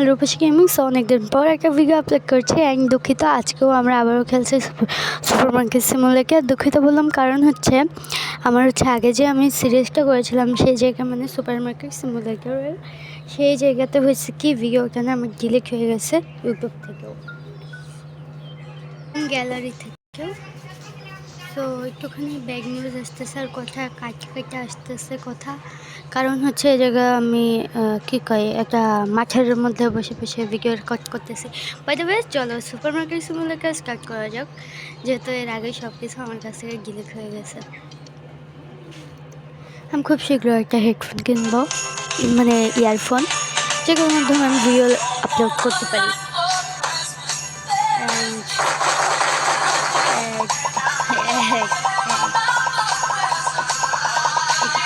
রূপসী gaming. So অনেকদিন পর একটা ভিডিও আপলোড করছি অ্যান্ড দুঃখিত, আজকেও আমরা আবারও খেলছি সুপার মার্কেট সিমুলেটর। দুঃখিত বললাম কারণ হচ্ছে আমার আগে যে আমি সিরিজটা করেছিলাম সেই জায়গা মানে সুপার মার্কেট সিমুলেটরের সেই জায়গাতে হয়েছে কি ভিডিওটা না আমার ডিলিট হয়ে গেছে ইউটিউব থেকেও, গ্যালারি থেকেও। তো একটুখানি ব্যাগ নিউজ আসতেছে আর কথা কাটে আসতেছে কথা, কারণ হচ্ছে এই জায়গায় আমি কী কয় একটা মাঠের মধ্যে বসে বসে ভিডিও রেকর্ড করতেছি। বাই দ্য ওয়ে, চলো সুপার মার্কেট সিমুলেটর স্টার্ট করা যাক, যেহেতু এর আগে সব কিছু আমার কাছ থেকে ডিলিট হয়ে গেছে। আমি খুব শীঘ্রই একটা হেডফোন কিনবো, মানে ইয়ারফোন, যেগুলোর মাধ্যমে আমি ভিডিও আপলোড করতে পারি।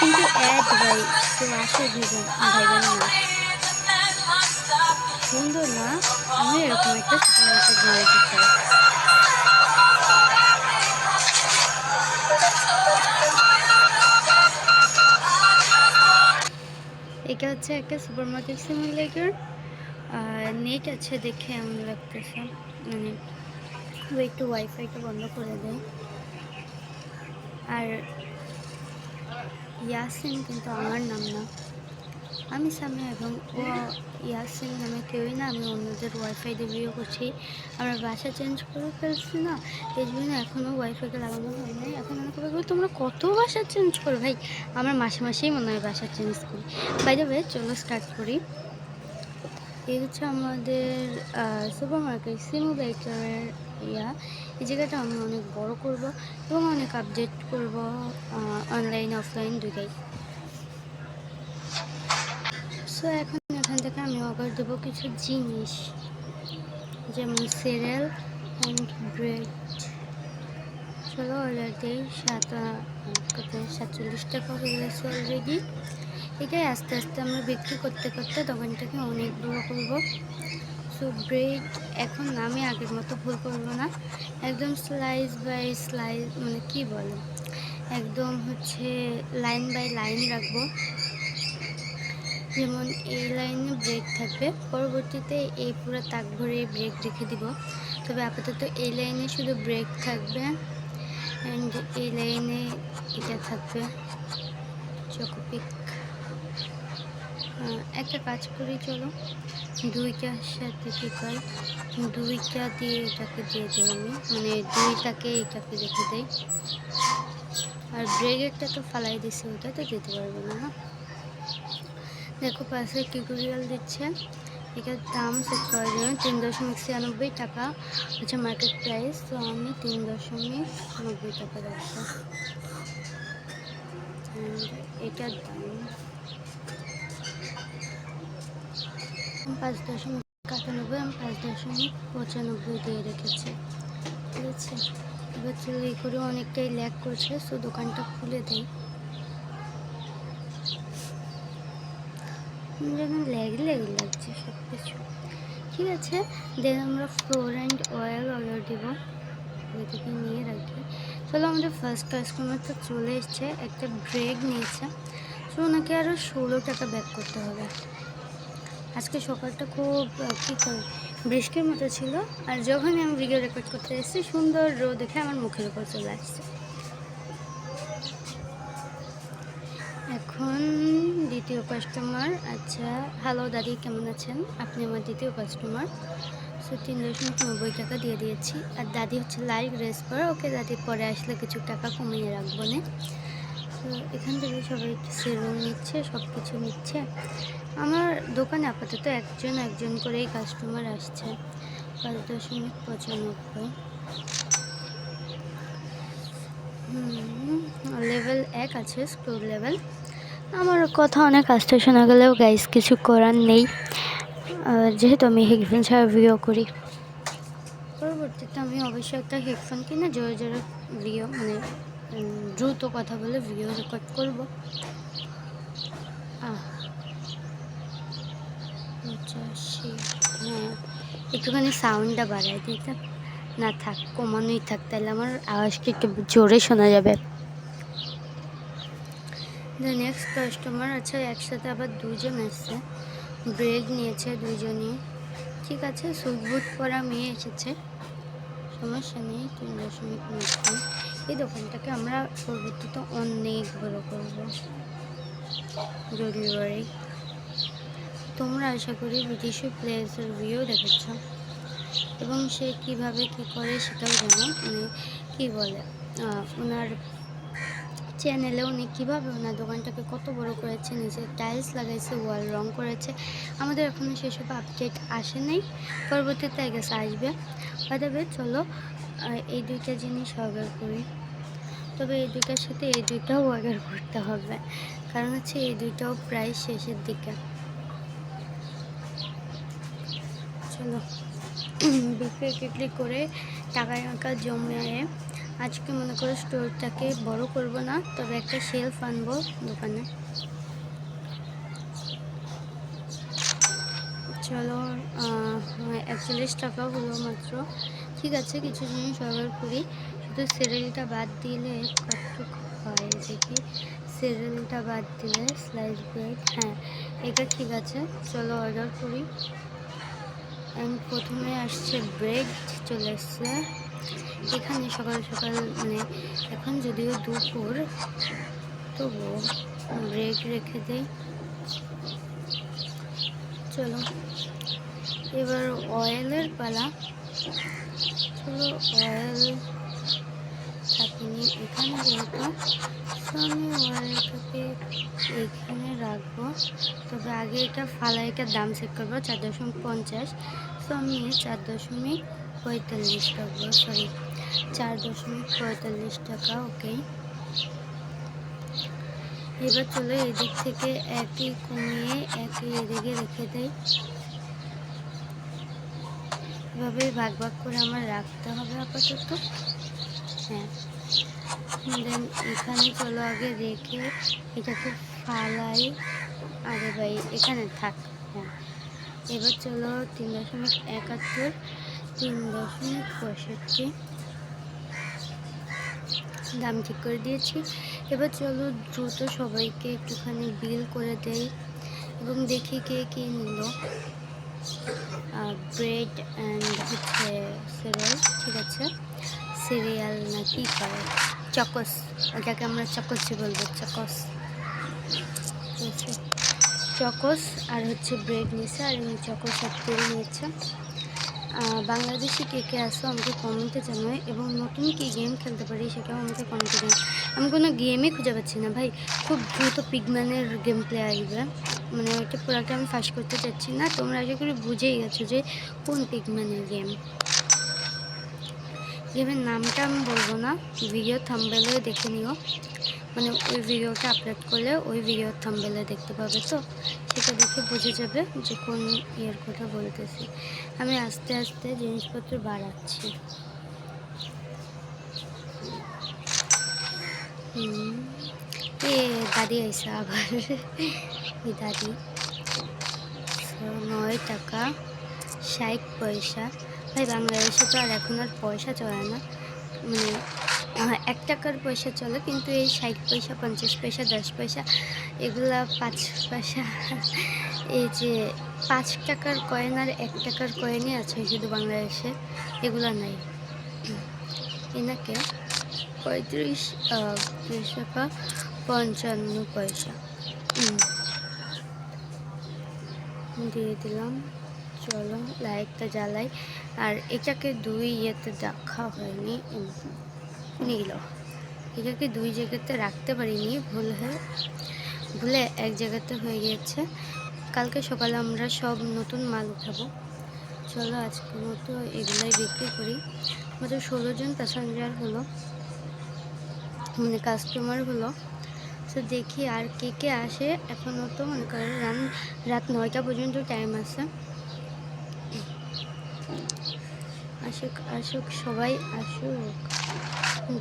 কিন্তু অ্যাড ভাই কেউ আসে দিবেন ভাইবেন না, সুন্দর না? আমি এরকম একটা সুপার মার্কেট বানাতে চাই। এটা হচ্ছে একটা সুপার মার্কেট সিমুলেটর, নেট আছে দেখে এমন লাগতেছে, মানে একটু ওয়াইফাইটা বন্ধ করে দেয়। আর ইয়াসিন কিন্তু আমার নাম না, আমি সামিয়া এবং ও ইয়াসিন নামে কেউই না। আমি অন্যদের ওয়াইফাই দিয়ে ভিডিও করছি, আমরা বাসা চেঞ্জ করে ফেলছি না, এই জন্য এখনও ওয়াইফাইটা লাগানো হয় নাই। এখন মনে করবো তোমরা কত বাসা চেঞ্জ করো ভাই, আমরা মাসে মাসেই মনে হয় বাসা চেঞ্জ করি। বাই দ্য ওয়ে, চলো স্টার্ট করি। এই হচ্ছে আমাদের সুপার মার্কেট সিমুলেটরের এই জায়গাটা আমি অনেক বড় করব এবং অনেক আপডেট করব, অনলাইন অফলাইন দুটাই। সো এখন এখান থেকে আমি অর্ডার দেবো কিছু জিনিস, যেমন সিরিয়াল অ্যান্ড ব্রেড। চলো অর্ডার দিই। 47 টাকা হয়ে গেছে অলরেডি। এটাই আস্তে আস্তে আমরা বিক্রি করতে করতে দোকানটাকে অনেক বড় করবো। সো ব্রেড এখন আমি আগের মতো ভুল করবো না, একদম স্লাইস বাই স্লাইস, মানে কি বলে, একদম হচ্ছে লাইন বাই লাইন রাখবো। যেমন এই লাইনে ব্রেক থাকবে, পরবর্তীতে এই পুরো তাক ভরে ব্রেক রেখে দিব, তবে আপাতত এই লাইনে শুধু ব্রেক থাকবে অ্যান্ড এই লাইনে এটা থাকবে চকোপিক। একটা কাজ করি, চলো দুইটার সাথে কী হয়, দুইটা দিয়ে এটাকে দিয়ে দিই আমি, মানে দুইটাকে এটাকে রেখে দেই। আর ব্রেকেরটা তো ফালাই দিচ্ছে, ওটা তো দিতে পারবো না। হ্যাঁ দেখো পাশে টিউটোরিয়াল দিচ্ছে, এটার দাম সেট করার জন্য 3.96 টাকা হচ্ছে মার্কেট প্রাইস। তো আমি 3.90 টাকা রাখবো। এটার দাম 5.91, আমি 5.95 দিয়ে রেখেছি, ঠিক আছে। এবার চলে এই করে অনেকটাই ল্যাগ করছে, সো দোকানটা খুলে দিই। যেন ল্যাগে লাগছে সব কিছু, ঠিক আছে। দেন আমরা ফ্লোর অ্যান্ড অয়েল অর্ডার দেবো, এটাকে নিয়ে রাখি। চলো আমাদের ফার্স্ট কাস্টমার তো চলে এসছে, একটা ব্রেক নিয়েছে, সো ওনাকে আরও 16 টাকা ব্যাক করতে হবে। আজকে সকালটা খুব কী করে বৃষ্টির মতো ছিল, আর যখনই আমি ভিডিও রেকর্ড করতে এসেছি সুন্দর রোদ দেখে আমার মুখের উপর চলে আসছে। এখন দ্বিতীয় কাস্টমার। আচ্ছা, হ্যালো দাদি, কেমন আছেন? আপনি আমার দ্বিতীয় কাস্টমার। সো 3.90 টাকা দিয়ে দিয়েছি। আর দাদি হচ্ছে লাইভ রেসপার, ওকে দাদি পরে আসলে কিছু টাকা কমিয়ে রাখবো না। তো এখান থেকে সবাই সেরুম নিচ্ছে, সব কিছু নিচ্ছে। আমার দোকানে আপাতত একজন করেই কাস্টমার আসছে। 5.95। লেভেল 1 আছে, স্টোর লেভেল। আমার কথা অনেক আস্তে শোনা গেলেও গাইস কিছু করার নেই, যেহেতু আমি হেডফোন ছাড়া ভিডিও করি। পরবর্তীতে আমি অবশ্যই একটা হেডফোন কিনে জোরে জোরে ভিডিও, মানে দ্রুত কথা বলে ভিডিও রেকর্ড করবো। হ্যাঁ, একটুখানি সাউন্ডটা বাড়াই দিতে, না থাক কমানোই থাক, তাহলে আমার আওয়াজটা একটু জোরে শোনা যাবে। The next customer. আচ্ছা, একসাথে আবার দুজন আসছে, ব্রেক নিয়েছে দুইজনই। ঠিক আছে, স্যুট বুট পরা মেয়ে এসেছে, সমস্যা নেই। 3.9। এই দোকানটাকে আমরা পরবর্তীতে অনেক বড় করব। ডেলিভারি তোমরা আশা করি বিদেশি প্লেসের ভিউ দেখেছ, এবং সে কিভাবে কি করে সেটাও জানো। মানে কি বলে, ওনার চ্যানেলে উনি কীভাবে ওনার দোকানটাকে কত বড় করেছে, নিচে টাইলস লাগাইছে, ওয়াল রং করেছে। আমাদের এখনও সেসব আপডেট আসে নাই, পরবর্তীতে গেছে আসবে। বাদাবে চলো এই দুইটা জিনিস অর্ডার করি। তবে এই দুইটার সাথে এই দুইটাও অর্ডার করতে হবে, কারণ হচ্ছে এই দুইটাও প্রায় শেষের দিকে। চলো বিক্রি করে টাকা জমিয়ে আজকে মনে করো স্টোরটাকে বড় করব না, তবে একটা শেলফ আনবো দোকানে। চলো 41 টাকা হলো মাত্র। ঠিক আছে, কিছু জিনিস অর্ডার করি। শুধু সিরিয়ালটা বাদ দিলে কতটুকু হয় দেখি। সিরিয়ালটা বাদ দিলে স্লাইস ব্রেড, হ্যাঁ এটা ঠিক আছে। চলো অর্ডার করি। অ্যান্ড প্রথমে আসছে ব্রেড, চলে এসছে এখানে সকাল সকাল। মানে এখন যদিও দুপুর, তবুও ব্রেড রেখে দেই। চলো এবার অয়েলের পালা। চলো অয়েল থাকিনি এখানে যেহেতু, তো আমি অয়েলটাকে এইখানে রাখবো। তবে আগে এটা ফালাইটার দাম চেক করবো, 4.50। তো আমি 4.45 রাখবো, সরি 4.45 টাকা। ওকে, এবার চলো এদিক থেকে একই কমিয়ে একই এদিকে রেখে দেয়। এভাবেই ভাগ ভাগ করে আমার রাখতে হবে আপাতত। হ্যাঁ, দেন এখানে চলো আগে রেখে এটাকে ফালাই। আরে ভাই এখানে থাক। হ্যাঁ, এবার চলো 3.71, 3.65 দাম ঠিক করে দিয়েছি। এবার চলো দ্রুত সবাইকে একটুখানি বিল করে দেই এবং দেখি কে কে নিল। ব্রেড অ্যান্ড হচ্ছে সিরিয়াল, ঠিক আছে। সিরিয়াল না কি করে, চকস, ওটাকে আমরা চকসই বলবো, চকস। চকস আর হচ্ছে ব্রেড নিয়েছে, আর এমনি চকস আর তেল নিয়েছে। বাংলাদেশি কে কে আসো আমাকে কমেন্টে জানায়, এবং নতুন কি গেম খেলতে পারি সেটাও আমাকে কমেন্টে জানায়। আমি কোনো গেমই খুঁজে পাচ্ছি না ভাই, খুব দ্রুত পিগম্যানের গেম প্লে আসবে। মানে ওইটা পুরোটা আমি ফাঁস করতে চাচ্ছি না, তোমরা আশা করি বুঝেই গেছো যে কোন পিগম্যানের গেম। গেমের নামটা আমি বলবো না, ভিডিও থাম্বনেলে দেখে নিও। মানে ওই ভিডিওটা আপলোড করলে ওই ভিডিওর থাম্বনেলে দেখতে পাবে, তো সেটা দেখে বুঝে যাবে যে কোন ইয়ের কথা বলতেছি। আমি আস্তে আস্তে জিনিসপত্র বাড়াচ্ছি। এ দাদি আইসা আবার, এই দাদি। 9 টাকা 60 পয়সা। ভাই বাংলাদেশে তো আর এখন আর পয়সা চলে না, মানে 1 টাকার পয়সা চলে, কিন্তু এই 60 পয়সা, 50 পয়সা, 10 পয়সা, এগুলা 5 পয়সা, এই যে 5 টাকার কয়েন আর 1 টাকার কয়েনই আছে শুধু বাংলাদেশে, এগুলা নাই। এনাকে 35 টাকা 55 পয়সা দিয়ে দিলাম। চলো লাইটটা জ্বালাই। আর এটাকে 2 ইয়েতে রাখা হয়নি, নিল এটাকে 2 জায়গাতে রাখতে পারিনি, ভুলে এক জায়গাতে হয়ে গিয়েছে। কালকে সকালে আমরা সব নতুন মাল উঠাবো। চলো আজকের মতো এগুলাই বিক্রি করি। আমাদের 16 জন প্যাসেঞ্জার হলো, মানে কাস্টমার হলো। তো দেখি আর কে কে আসে। এখনও তো মনে করেন রাত 9টা পর্যন্ত টাইম আছে। আসুক আসুক সবাই আসুক।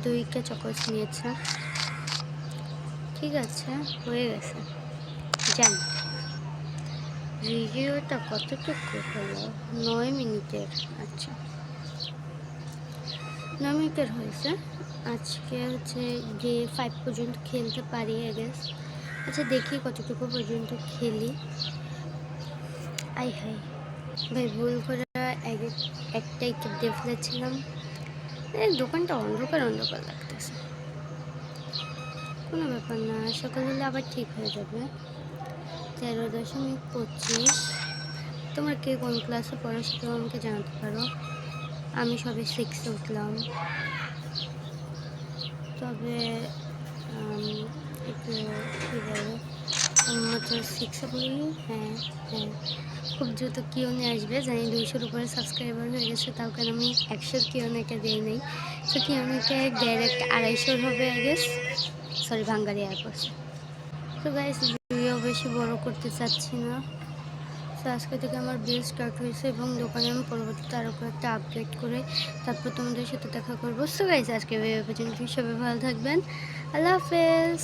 2টা চকস নিয়েছে, ঠিক আছে, হয়ে গেছে। জান ভিডিওটা কতটুকু হলো? 9 মিনিটের। আচ্ছা 9 মিনিটের হয়েছে। আজকে হচ্ছে ডে 5 পর্যন্ত খেলতে পারি, আই গেস। আচ্ছা দেখি কতটুকু পর্যন্ত খেলি। আই হাই ভাই, ভুল করে একটাই কেক দিয়ে ফেলেছিলাম। এই দোকানটা অন্ধকার অন্ধকার লাগতেছে। কোনো ব্যাপার না, সকাল হলে আবার ঠিক হয়ে যাবে। 13.25। তোমরা কে কোন ক্লাসে পড়ো সেটাও আমাকে জানাতে পারো। আমি সবে 6-এ উঠলাম। তবে একটু কী বলে, মাত্র 6-এ পড়ি। হ্যাঁ হ্যাঁ, খুব দ্রুত কিওনে আসবে। জানি 200-র উপরে সাবস্ক্রাইবার হয়ে গেছে, তাও কেন আমি 100-র কিওনেকে দিই নাই। তো কিওনেকে ডাইরেক্ট 250-র হবে I guess. Sorry, Bangali app আছে। তো গাইস, ভিডিও বেশি বড় করতে চাচ্ছি না। তো আজকে থেকে আমার বিল স্টার্ট হয়েছে এবং দোকানে আমি পরবর্তীতে আরও কয়েকটা আপডেট করে তারপর তোমাদের সাথে দেখা করবো। সো গাইস, আজকে ভিডিও পর্যন্ত সবাই ভালো থাকবেন। আল্লাহ হাফেজ।